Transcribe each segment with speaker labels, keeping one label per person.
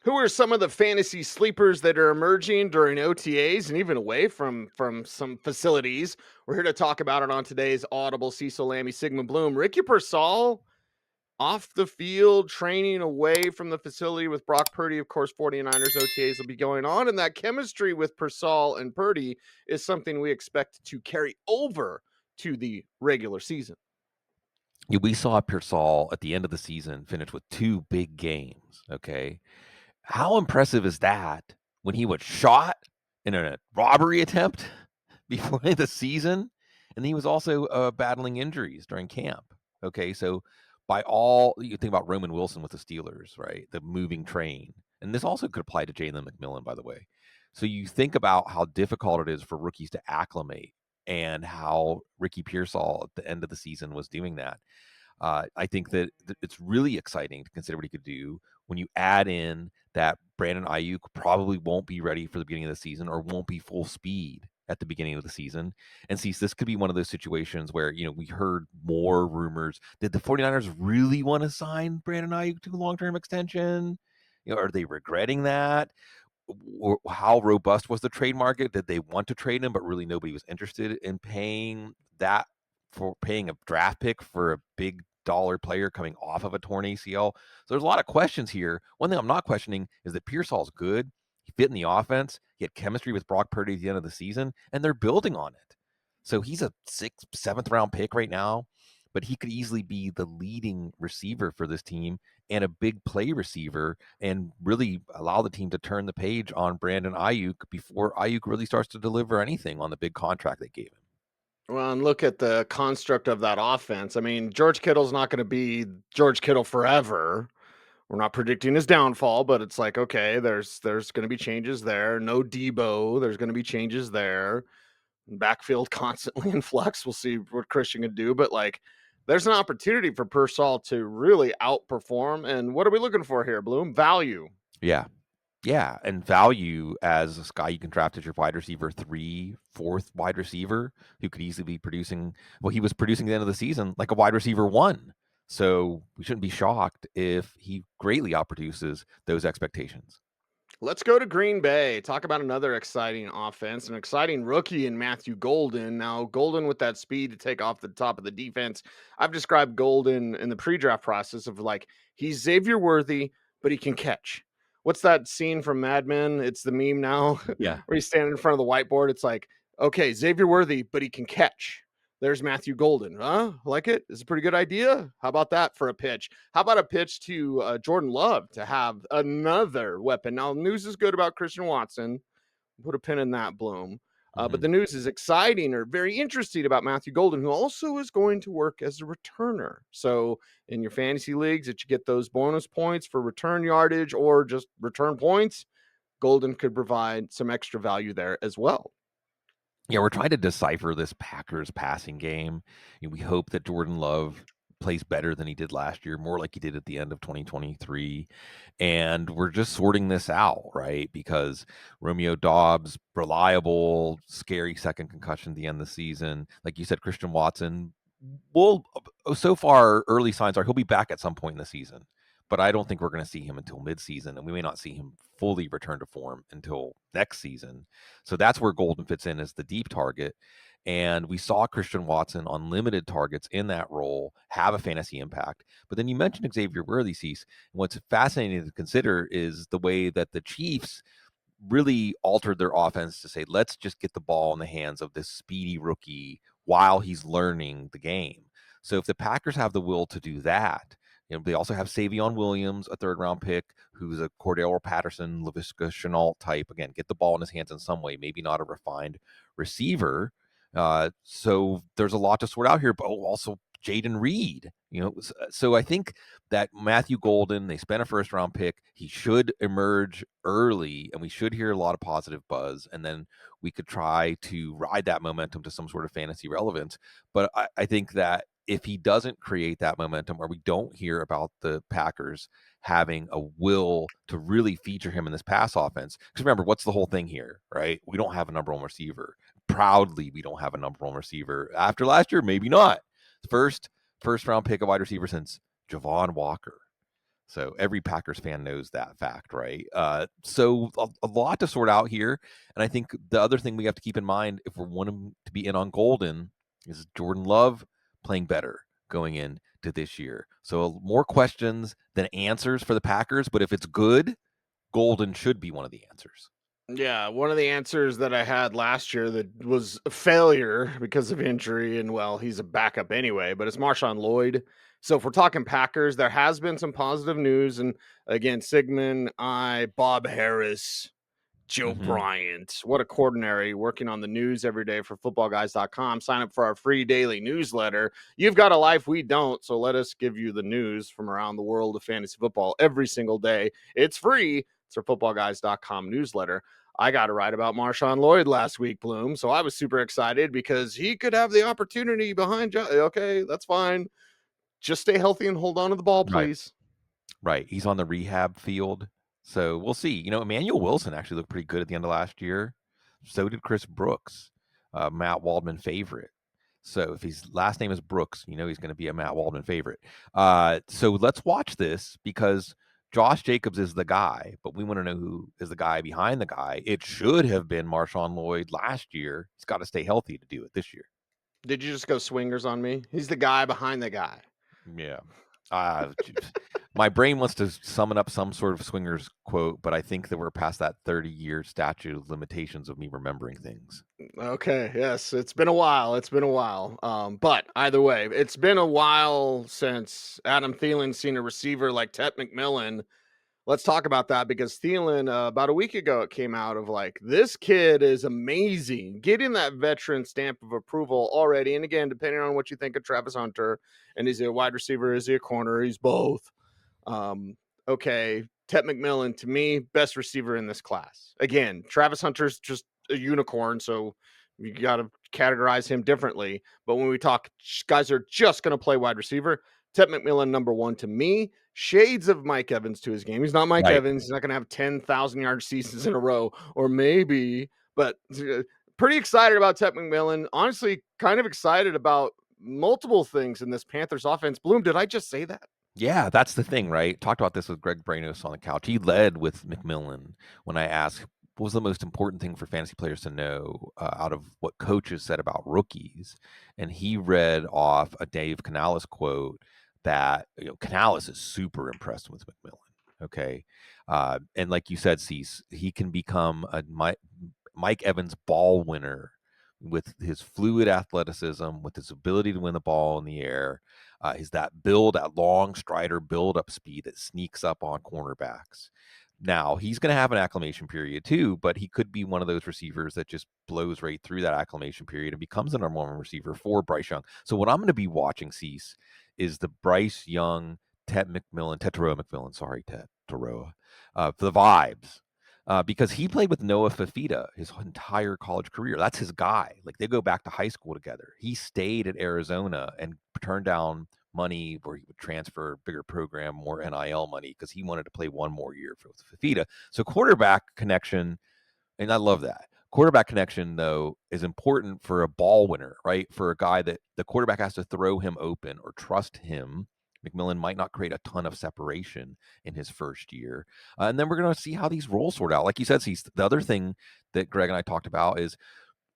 Speaker 1: Who are some of the fantasy sleepers that are emerging during OTAs and even away from some facilities? We're here to talk about it on today's Audible. Cecil, Lammey, Sigmund, Bloom, Ricky Persall off the field, training away from the facility with Brock Purdy. Of course, 49ers OTAs will be going on, and that chemistry with Persall and Purdy is something we expect to carry over to the regular season.
Speaker 2: Yeah, we saw Pearsall at the end of the season finish with 2 big games, okay? How impressive is that when he was shot in a robbery attempt before the season, and he was also, battling injuries during camp, okay? So, by all you think about Roman Wilson with the Steelers, right? The moving train, and this also could apply to Jalen McMillan, by the way. So, you think about how difficult it is for rookies to acclimate and how Ricky Pearsall at the end of the season was doing that. I think that it's really exciting to consider what he could do when you add in that Brandon Ayuk probably won't be ready for the beginning of the season or won't be full speed at the beginning of the season. And see, this could be one of those situations where, we heard more rumors. Did the 49ers really want to sign Brandon Ayuk to a long-term extension? Are they regretting that? Or how robust was the trade market? Did they want to trade him, but really nobody was interested in paying that for paying a draft pick for a big dollar player coming off of a torn ACL? So there's a lot of questions here. One thing I'm not questioning is that Pearsall's good. He fit in the offense. He had chemistry with Brock Purdy at the end of the season, and they're building on it. So he's a sixth, seventh round pick right now, but he could easily be the leading receiver for this team and a big play receiver and really allow the team to turn the page on Brandon Ayuk before Ayuk really starts to deliver anything on the big contract they gave him.
Speaker 1: Well, and look at the construct of that offense. I mean, George Kittle's not going to be George Kittle forever. We're not predicting his downfall, but it's like, okay, there's going to be changes there. No Debo, there's going to be changes there. Backfield constantly in flux. We'll see what Christian can do, but like, there's an opportunity for Pearsall to really outperform. And what are we looking for here, Bloom? Value.
Speaker 2: Yeah. Yeah. And value as a guy you can draft as your wide receiver 3, fourth wide receiver who could easily be producing. Well, he was producing at the end of the season like a wide receiver 1. So we shouldn't be shocked if he greatly outproduces those expectations.
Speaker 1: Let's go to Green Bay. Talk about another exciting offense, an exciting rookie in Matthew Golden. Now, Golden with that speed to take off the top of the defense. I've described Golden in the pre-draft process of like he's Xavier Worthy, but he can catch. What's that scene from Mad Men? It's the meme now
Speaker 2: Yeah.
Speaker 1: where he's standing in front of the whiteboard. It's like, okay, Xavier Worthy, but he can catch. There's Matthew Golden. Huh? Like it? It's a pretty good idea. How about that for a pitch? How about a pitch to Jordan Love to have another weapon? Now, news is good about Christian Watson. Put a pin in that, Bloom. But
Speaker 2: Mhm.
Speaker 1: the news is exciting or very interesting about Matthew Golden, who also is going to work as a returner. So, in your fantasy leagues, that you get those bonus points for return yardage or just return points, Golden could provide some extra value there as well.
Speaker 2: Yeah, we're trying to decipher this Packers passing game. We hope that Jordan Love plays better than he did last year, more like he did at the end of 2023. And we're just sorting this out, right? Because Romeo Dobbs, reliable, scary second concussion at the end of the season. Like you said, Christian Watson, well, so far, early signs are he'll be back at some point in the season. But I don't think we're going to see him until midseason, and we may not see him fully return to form until next season. So that's where Golden fits in as the deep target. And we saw Christian Watson on limited targets in that role have a fantasy impact. But then you mentioned Xavier Worthy, Cease. And what's fascinating to consider is the way that the Chiefs really altered their offense to say, let's just get the ball in the hands of this speedy rookie while he's learning the game. So if the Packers have the will to do that, they also have Savion Williams, a third round pick, who's a Cordell Patterson, LaVisca Chenault type. Again, get the ball in his hands in some way, maybe not a refined receiver. So there's a lot to sort out here, but also Jaden Reed. So I think that Matthew Golden, they spent a first round pick. He should emerge early, and we should hear a lot of positive buzz. And then we could try to ride that momentum to some sort of fantasy relevance. But I think that if he doesn't create that momentum, or we don't hear about the Packers having a will to really feature him in this pass offense, because remember, what's the whole thing here, right? We don't have a number one receiver. Proudly, we don't have a number one receiver. After last year, maybe not. First round pick of wide receiver since Javon Walker. So every Packers fan knows that fact, right? So a lot to sort out here, and I think the other thing we have to keep in mind if we're wanting to be in on Golden is Jordan Love playing better going into this year. So more questions than answers for the Packers, but if it's good, Golden should be one of the answers.
Speaker 1: Yeah, one of the answers that I had last year that was a failure because of injury, and well, he's a backup anyway, but it's Marshawn Lloyd. So if we're talking Packers, there has been some positive news. And again, Sigmund, Bob Harris, Joe
Speaker 2: Hmm.
Speaker 1: Bryant, what a coordinary working on the news every day for footballguys.com. Sign up for our free daily newsletter. You've got a life we don't, so let us give you the news from around the world of fantasy football every single day. It's free. It's our footballguys.com newsletter. I got to write about Marshawn Lloyd last week, Bloom. So I was super excited because he could have the opportunity behind. Okay, that's fine. Just stay healthy and hold on to the ball,
Speaker 2: Right.
Speaker 1: please.
Speaker 2: Right, he's on the rehab field, so we'll see. Emmanuel Wilson actually looked pretty good at the end of last year. So did Chris Brooks, Matt Waldman favorite. So if his last name is Brooks, he's going to be a Matt Waldman favorite. So let's watch this because Josh Jacobs is the guy, but we want to know who is the guy behind the guy. It should have been Marshawn Lloyd last year. He's got to stay healthy to do it this year.
Speaker 1: Did you just go swingers on me? He's the guy behind the guy.
Speaker 2: Yeah. Jeez. My brain wants to summon up some sort of swingers quote, but I think that we're past that 30-year statute of limitations of me remembering things.
Speaker 1: Okay, yes, it's been a while. It's been a while. But either way, it's been a while since Adam Thielen's seen a receiver like Tet McMillan. Let's talk about that because Thielen, about a week ago, it came out of like, this kid is amazing, getting that veteran stamp of approval already. And again, depending on what you think of Travis Hunter, and is he a wide receiver? Is he a corner? He's both. Um, okay, Tet McMillan, to me, best receiver in this class. Again, Travis Hunter's just a unicorn, so you got to categorize him differently. But when we talk guys are just going to play wide receiver, Tet McMillan, number one to me. Shades of Mike Evans to his game. He's not Mike
Speaker 2: Right.
Speaker 1: Evans. He's not going to have 10,000 yard seasons in a row, or maybe, but pretty excited about Tet McMillan. Honestly, kind of excited about multiple things in this Panthers offense. Bloom, did I just say that?
Speaker 2: Yeah, that's the thing, right? Talked about this with Greg Branos on the couch. He led with McMillan when I asked what was the most important thing for fantasy players to know out of what coaches said about rookies. And he read off a Dave Canales quote that Canales is super impressed with McMillan. Okay. And like you said, Cease, he can become a Mike Evans ball winner with his fluid athleticism, with his ability to win the ball in the air. Is that long strider build up speed that sneaks up on cornerbacks. Now, he's going to have an acclimation period too, but he could be one of those receivers that just blows right through that acclimation period and becomes the number one receiver for Bryce Young. So, what I'm going to be watching, Cease, is the Bryce Young, Teteroa McMillan, sorry, Teteroa, the vibes. Because he played with Noah Fafita his entire college career. That's his guy. Like they go back to high school together. He stayed at Arizona and turned down money where he would transfer bigger program, more NIL money because he wanted to play one more year for Fafita. So quarterback connection, and I love that. Quarterback connection, though, is important for a ball winner, right? For a guy that the quarterback has to throw him open or trust him. McMillan might not create a ton of separation in his first year. And then we're going to see how these roles sort out. Like you said, the other thing that Greg and I talked about is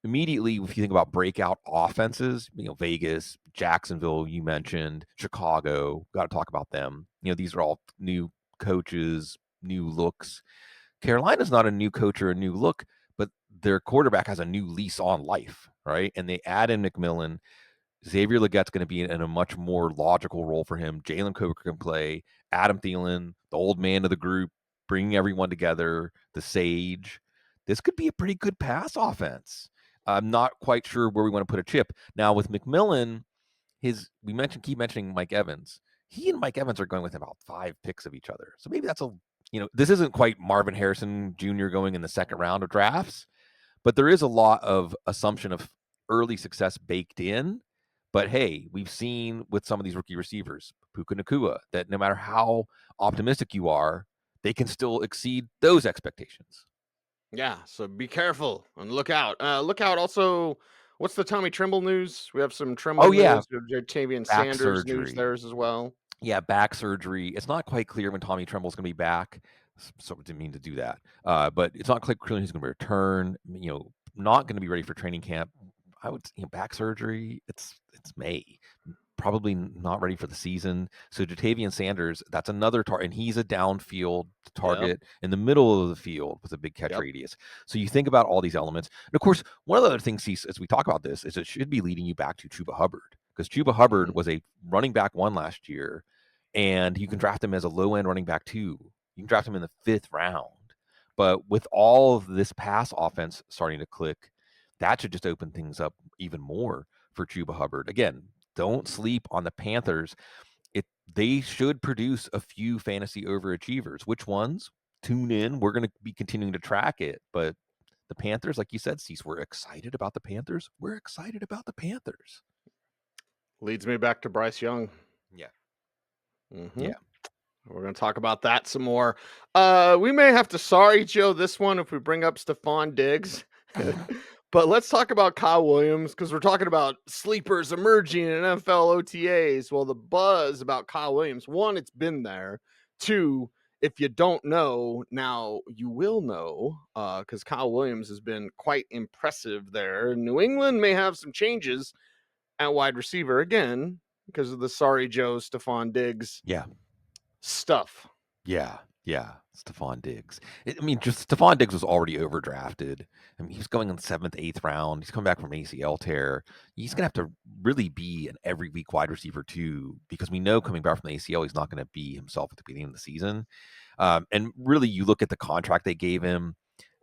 Speaker 2: immediately, if you think about breakout offenses, Vegas, Jacksonville, you mentioned, Chicago, got to talk about them. These are all new coaches, new looks. Carolina's not a new coach or a new look, but their quarterback has a new lease on life, right? And they add in McMillan. Xavier Legette's going to be in a much more logical role for him. Jalen Coker can play. Adam Thielen, the old man of the group, bringing everyone together. The sage. This could be a pretty good pass offense. I'm not quite sure where we want to put a chip now with McMillan. Keep mentioning Mike Evans. He and Mike Evans are going with about 5 picks of each other. So maybe this isn't quite Marvin Harrison Jr. going in the second round of drafts, but there is a lot of assumption of early success baked in. But hey, we've seen with some of these rookie receivers, Puka Nakua, that no matter how optimistic you are, they can still exceed those expectations.
Speaker 1: Yeah, so be careful and look out. Look out also. What's the Tommy Trimble news? We have some Trimble
Speaker 2: Oh yeah,
Speaker 1: news. Tavian
Speaker 2: back
Speaker 1: Sanders news
Speaker 2: surgery.
Speaker 1: theirs as well.
Speaker 2: Yeah, back surgery. It's not quite clear when Tommy Tremble's gonna be back. So didn't mean to do that. But it's not quite clear when he's gonna return. Not gonna be ready for training camp. Back surgery. It's May. Probably not ready for the season. So Jatavian Sanders, that's another target, and he's a downfield
Speaker 1: Yep.
Speaker 2: target in the middle of the field with a big catch
Speaker 1: Yep.
Speaker 2: radius. So you think about all these elements. And of course, one of the other things, as we talk about this, is it should be leading you back to Chuba Hubbard, because Chuba Hubbard
Speaker 1: Mhm.
Speaker 2: was a running back 1 last year, and you can draft him as a low end running back 2. You can draft him in the 5th round. But with all of this pass offense starting to click, that should just open things up even more for Chuba Hubbard. Again, don't sleep on the Panthers. They should produce a few fantasy overachievers. Which ones? Tune in. We're going to be continuing to track it. But the Panthers, like you said, Cease, we're excited about the Panthers. We're excited about the Panthers.
Speaker 1: Leads me back to Bryce Young.
Speaker 2: Yeah.
Speaker 1: Hmm.
Speaker 2: Yeah.
Speaker 1: We're going to talk about that some more. We may have to sorry Joe this one if we bring up Stephon Diggs. But let's talk about Kyle Williams, because we're talking about sleepers emerging in NFL OTAs. Well, the buzz about Kyle Williams, one, it's been there. Two, if you don't know, now you will know, because Kyle Williams has been quite impressive there. New England may have some changes at wide receiver again because of the sorry Joe Stephon Diggs
Speaker 2: Yeah.
Speaker 1: stuff.
Speaker 2: Yeah. Yeah. Stephon Diggs. Just Stephon Diggs was already overdrafted. He was going in the 7th, 8th round. He's coming back from an ACL tear. He's going to have to really be an every week wide receiver too, because we know coming back from the ACL, he's not going to be himself at the beginning of the season. And really, you look at the contract they gave him.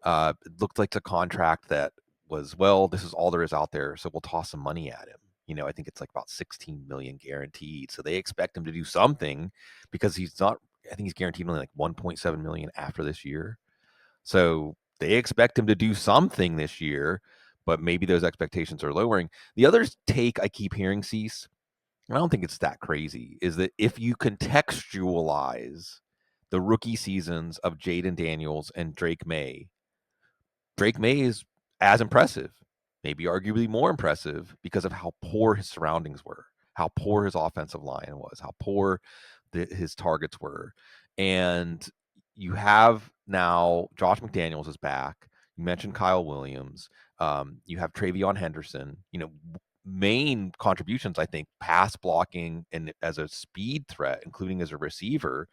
Speaker 2: It looked like a contract that was, well, this is all there is out there, so we'll toss some money at him. I think it's like about 16 million guaranteed. So they expect him to do something, because he's not. I think he's guaranteed only like 1.7 million after this year. So they expect him to do something this year, but maybe those expectations are lowering. The other take I keep hearing, Cease, and I don't think it's that crazy, is that if you contextualize the rookie seasons of Jaden Daniels and Drake May is as impressive, maybe arguably more impressive, because of how poor his surroundings were, how poor his offensive line was, how poor his targets were. And you have now Josh McDaniels is back. You mentioned Kyle Williams. You have Travion Henderson. Main contributions, I think, pass blocking and as a speed threat, including as a receiver.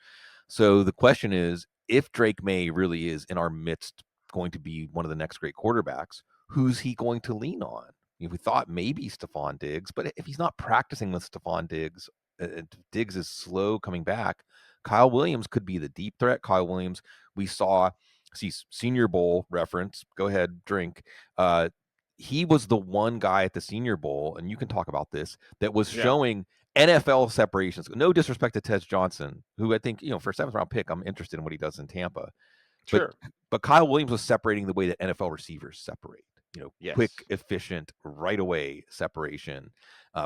Speaker 2: So the question is, if Drake May really is in our midst going to be one of the next great quarterbacks, who's he going to lean on? We thought maybe Stephon Diggs, but if he's not practicing with Stephon Diggs, Diggs is slow coming back. Kyle Williams could be the deep threat. Kyle Williams, we saw, see, Senior Bowl reference. Go ahead, drink. He was the one guy at the Senior Bowl, and you can talk about this, that was
Speaker 1: Yeah,
Speaker 2: showing NFL separations. No disrespect to Tez Johnson, who I think, for a 7th round pick, I'm interested in what he does in Tampa. But
Speaker 1: sure.
Speaker 2: but Kyle Williams was separating the way that NFL receivers separate. Quick,
Speaker 1: Yes.
Speaker 2: efficient, right away separation,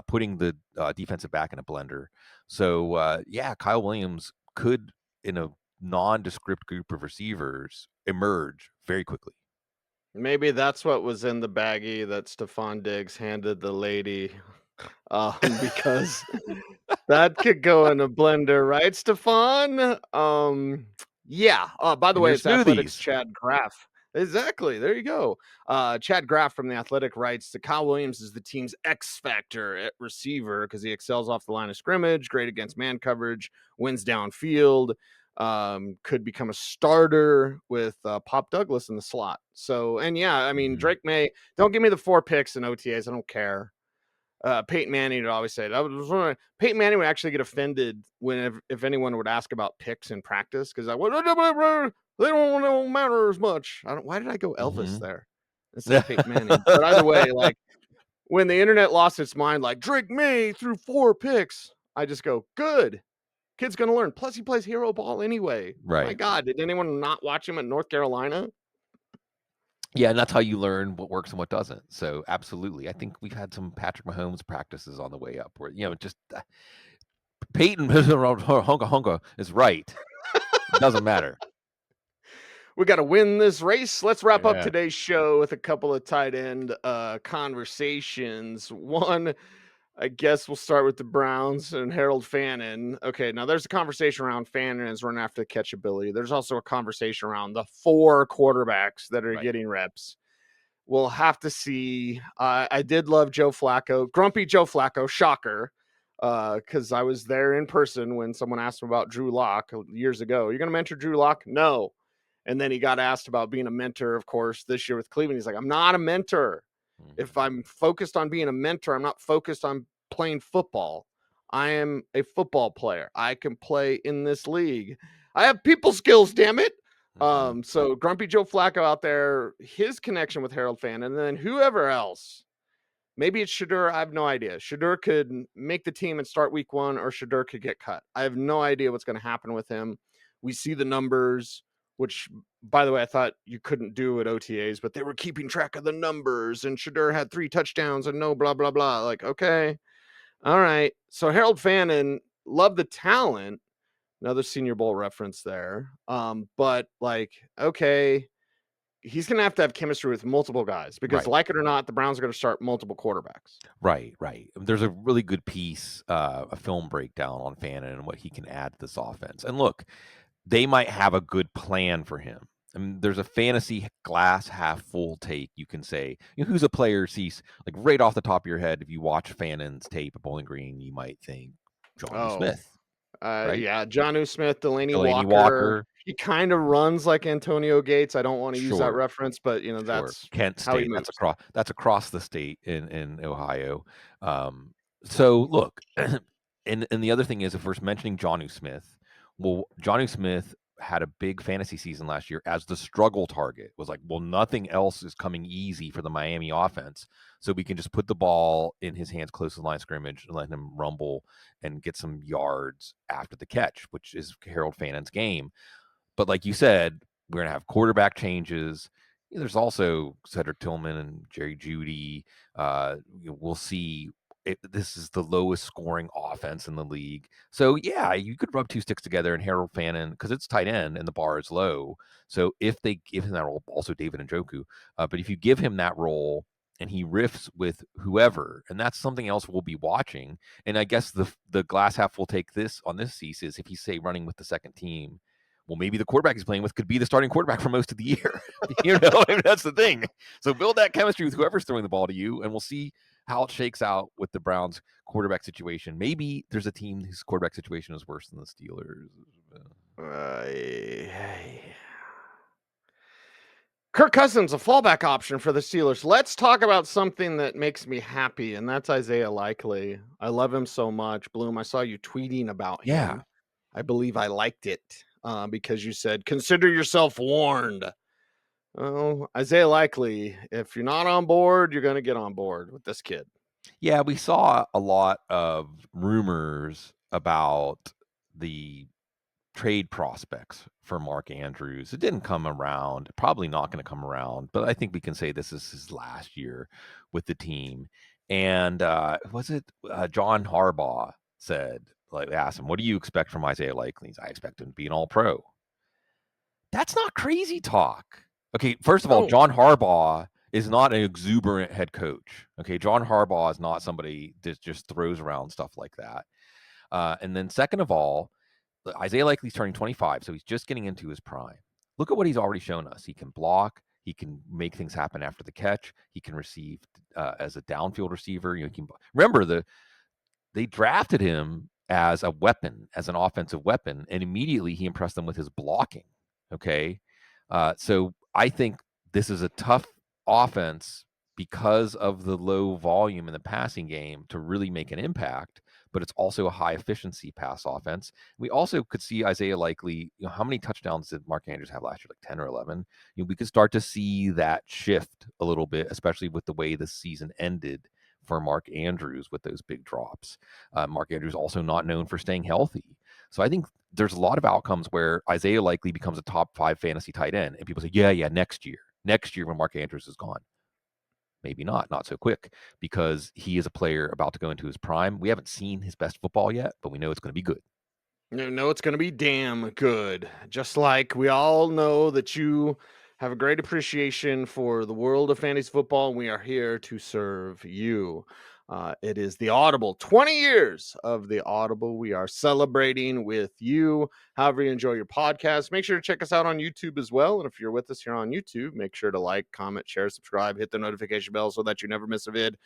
Speaker 2: putting the defensive back in a blender. So yeah, Kyle Williams could, in a nondescript group of receivers, emerge very quickly.
Speaker 1: Maybe that's what was in the baggie that Stephon Diggs handed the lady, because that could go in a blender, right, Stephon? Yeah. By the
Speaker 2: In
Speaker 1: way,
Speaker 2: your
Speaker 1: it's Athletics
Speaker 2: smoothies.
Speaker 1: Chad Graff. Exactly. There you go. Chad Graff from the Athletic writes that Kyle Williams is the team's X factor at receiver because he excels off the line of scrimmage, great against man coverage, wins downfield. Could become a starter with Pop Douglas in the slot. So, and yeah, I mean,
Speaker 2: Mhm.
Speaker 1: Drake May, don't give me the 4 picks in OTAs. I don't care. Peyton Manning would always say that. Peyton Manning would actually get offended when if anyone would ask about picks in practice because they don't matter as much. I don't. Why did I go Elvis
Speaker 2: Mhm.
Speaker 1: there instead of Peyton Manning? But either way, like when the internet lost its mind, like Drake May threw 4 picks, I just go good. Kid's gonna learn. Plus, he plays hero ball anyway. My
Speaker 2: Right.
Speaker 1: God, did anyone not watch him at North Carolina?
Speaker 2: Yeah, and that's how you learn what works and what doesn't. So absolutely, I think we've had some Patrick Mahomes practices on the way up, where just Peyton honka honka is right. It doesn't matter.
Speaker 1: We got to win this race. Let's wrap up
Speaker 2: Yeah.
Speaker 1: today's show with a couple of tight end conversations. One, I guess we'll start with the Browns and Harold Fannin. Okay, now there's a conversation around Fannin's run after the catchability. There's also a conversation around the 4 quarterbacks that are
Speaker 2: Right.
Speaker 1: getting reps. We'll have to see. I did love Joe Flacco, grumpy Joe Flacco, shocker, because I was there in person when someone asked him about Drew Lock years ago. You're going to mentor Drew Lock? No. And then he got asked about being a mentor, of course, this year with Cleveland. He's like, I'm not a mentor. If
Speaker 2: Mhm.
Speaker 1: I'm focused on being a mentor, I'm not focused on playing football. I am a football player. I can play in this league. I have people skills, damn it.
Speaker 2: Mhm.
Speaker 1: So Grumpy Joe Flacco out there, his connection with Harold Fan, and then whoever else. Maybe it's Shadur. I have no idea. Shadur could make the team and start week 1, or Shadur could get cut. I have no idea what's going to happen with him. We see the numbers, which, by the way, I thought you couldn't do at OTAs, but they were keeping track of the numbers, and Shadur had 3 touchdowns and no blah, blah, blah. Like, okay. All right. So Harold Fannin, love the talent. Another Senior Bowl reference there. But like, okay, he's gonna have to have chemistry with multiple guys because,
Speaker 2: Right.
Speaker 1: like it or not, the Browns are gonna start multiple quarterbacks.
Speaker 2: Right, right. There's a really good piece, a film breakdown on Fannin and what he can add to this offense. And look, they might have a good plan for him. I mean, there's a fantasy glass half full take. You can say, who's a player sees like right off the top of your head. If you watch Fannin's tape at Bowling Green, you might think Johnny
Speaker 1: Oh,
Speaker 2: Smith, right?
Speaker 1: yeah, Jonnu Smith, Delaney
Speaker 2: Delaney
Speaker 1: Walker.
Speaker 2: Walker,
Speaker 1: He kind of runs like Antonio Gates. I don't want to use that
Speaker 2: sure.
Speaker 1: reference, but
Speaker 2: Sure.
Speaker 1: that's
Speaker 2: Kent
Speaker 1: how he
Speaker 2: State,
Speaker 1: moves.
Speaker 2: that's across the state in Ohio. So look, and the other thing is if we're mentioning Jonnu Smith, well, Jonnu Smith had a big fantasy season last year as the struggle target. Was like, well, nothing else is coming easy for the Miami offense. So we can just put the ball in his hands close to the line of scrimmage and let him rumble and get some yards after the catch, which is Harold Fannin's game. But like you said, we're going to have quarterback changes. There's also Cedric Tillman and Jerry Jeudy. We'll see. This is the lowest scoring offense in the league. So, yeah, you could rub 2 sticks together and Harold Fannin, because it's tight end and the bar is low. So, if they give him that role, also David Njoku, but if you give him that role and he riffs with whoever, and that's something else we'll be watching. And I guess the glass half will take this on this cease is if he's, say, running with the second team, well, maybe the quarterback he's playing with could be the starting quarterback for most of the year. I mean, that's the thing. So build that chemistry with whoever's throwing the ball to you, and we'll see how it shakes out with the Browns' quarterback situation. Maybe there's a team whose quarterback situation is worse than the Steelers.
Speaker 1: Hey. Kirk Cousins, a fallback option for the Steelers. Let's talk about something that makes me happy, and that's Isaiah Likely. I love him so much. Bloom, I saw you tweeting about
Speaker 2: Yeah,
Speaker 1: him. I believe I liked it because you said, consider yourself warned. Oh, Isaiah Likely, if you're not on board, you're going to get on board with this kid.
Speaker 2: yeah. We saw a lot of rumors about the trade prospects for Mark Andrews. It didn't come around, probably not going to come around, but I think we can say this is his last year with the team. And was it John Harbaugh said, like, asked him, what do you expect from Isaiah Likely? I expect him to be an all pro. That's not crazy talk. Okay, first of all,
Speaker 1: Oh,
Speaker 2: John Harbaugh is not an exuberant head coach. Okay, John Harbaugh is not somebody that just throws around stuff like that. And then second of all, Isaiah Likely's turning 25, so he's just getting into his prime. Look at what he's already shown us. He can block. He can make things happen after the catch. He can receive as a downfield receiver. He can remember they drafted him as a weapon, as an offensive weapon, and immediately he impressed them with his blocking. Okay, so I think this is a tough offense because of the low volume in the passing game to really make an impact. But it's also a high efficiency pass offense. We also could see Isaiah Likely. How many touchdowns did Mark Andrews have last year? Like 10 or 11. We could start to see that shift a little bit, especially with the way the season ended for Mark Andrews with those big drops. Mark Andrews also not known for staying healthy. So I think there's a lot of outcomes where Isaiah Likely becomes a top 5 fantasy tight end, and people say, yeah, next year when Mark Andrews is gone. Maybe not so quick, because he is a player about to go into his prime. We haven't seen his best football yet, but we know it's going to be good.
Speaker 1: you know it's going to be damn good. Just like we all know that you have a great appreciation for the world of fantasy football, and we are here to serve you. It is the Audible, 20 years of the Audible. We are celebrating with you. However you enjoy your podcast, make sure to check us out on YouTube as well. And if you're with us here on YouTube, make sure to like, comment, share, subscribe, hit the notification bell so that you never miss a vid.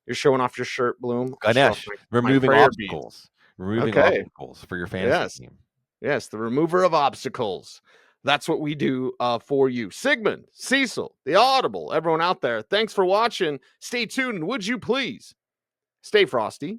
Speaker 1: You're showing off your shirt, Bloom. I show off
Speaker 2: Ganesh,
Speaker 1: my
Speaker 2: removing
Speaker 1: prayer beads.
Speaker 2: obstacles. Removing
Speaker 1: Okay.
Speaker 2: obstacles for your fantasy
Speaker 1: Yes.
Speaker 2: team.
Speaker 1: Yes, the remover of obstacles. That's what we do for you. Sigmund, Cecil, the Audible, everyone out there, thanks for watching. Stay tuned, would you please? Stay frosty.